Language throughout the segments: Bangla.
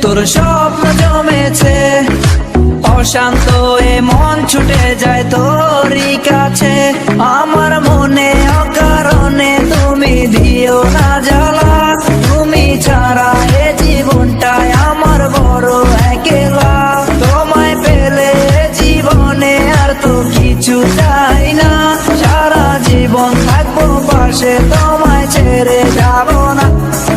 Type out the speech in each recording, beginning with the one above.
তোর স্বপ্ন জমেছে, অশান্ত এ মন ছুটে যায় তোরই কাছে। আমার মনে অকারণে তুমি দিও না জ্বালা, তুমি ছাড়া এ জীবনটাই আমার বড় একলা। তোমায় পেলে জীবনে আর তো কিছু চাই না, সারা জীবন থাকবো পাশে, তোমায় ছেড়ে যাব না।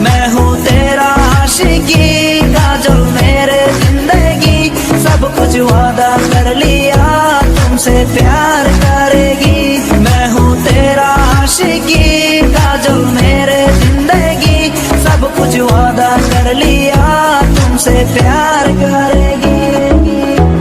मैं हूँ तेरा आशिकी काजल मेरे जिंदगी, सब कुछ वादा कर लिया तुमसे प्यार करेगी। मैं हूँ तेरा आशिकी काजल मेरे जिंदगी, सब कुछ वादा कर लिया तुमसे प्यार करेगी।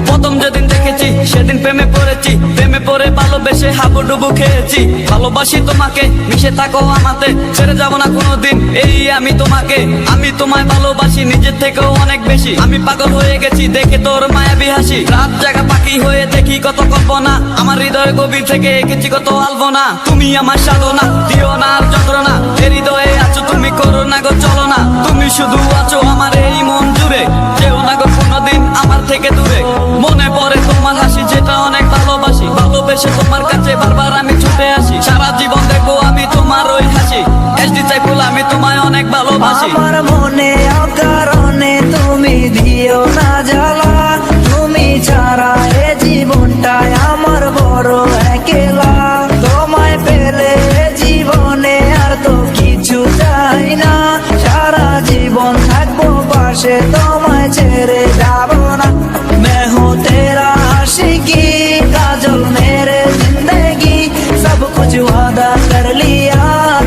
প্রথম যেদিন দেখেছি সেদিন প্রেমে পড়েছি, প্রেমে পড়ে ভালোবেসে হাবুডুবু খেয়েছি। ভালোবাসি তোমাকে, মিশে থাকো আমাতে, ছেড়ে যাব না কোনোদিন এই আমি তোমাকে। আমি তোমায় ভালোবাসি নিজের থেকেও অনেক বেশি, আমি পাগল হয়ে গেছি দেখে তোর মায়াবী হাসি। রাত জাগা পাখি হয়ে দেখি কত কল্পনা, আমার হৃদয় গভীর থেকে এঁকেছি কত আলপনা। তুমি আমার সাধনা, দিও না আর যন্ত্রণা, এ হৃদয়ে আছো তুমি, করো না গো চলো না। তুমি শুধু আছো আমার এই মন জুড়ে, যেও না গো কোনোদিন আমার থেকে দূরে। মনে পড়ে তোমার হাসি যেটা অনেক ভালোবাসি, ভালোবেসে তোমার কাছে বারবার আমি ছুটে আসি। সারা জীবন দেখবো আমি তোমার ওই হাসি, এসডি চাইপুল আমি তোমায় অনেক ভালোবাসি। আমার মনে অকারণে তুমি দিও না জ্বালা, তুমি ছাড়া এ জীবনটাই আমার বড় একলা। তোমায় পেলে জীবনে আর তো কিছু চাই না, সারা জীবন থাকবো পাশে, তোমায় ছেড়ে যাব না। मैं हूँ तेरा आशिकी काजल मेरे जिंदगी, सब कुछ वादा कर लिया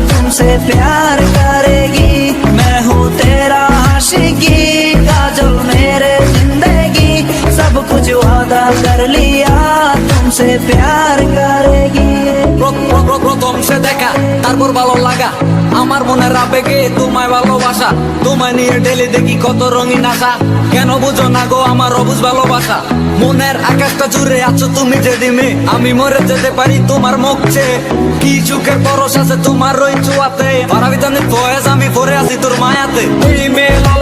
तुमसे प्यार करेगी। मैं हूँ तेरा आशिकी काजल मेरे जिंदगी, सब कुछ वादा कर लिया तुमसे प्यार करेगी। প্রথম সে দেখা তারপর ভালো লাগা, আমার মনের আবেগে তোমায় ভালোবাসা। তোমায় নিয়ে ডেলি দেখি কত রঙিন আশা, কেন বুঝো না গো আমার অবুঝ ভালোবাসা। মনের আকাশটা জুড়ে আছো তুমি যে ডিমে, আমি মরে যেতে পারি তোমার মুখ চেয়ে। কি চোখের পরশ আছে তোমার ওই চুয়াতে, পারাবিতানের ফয়েজ আমি পরে আছি তোর মায়াতে। এই মেলা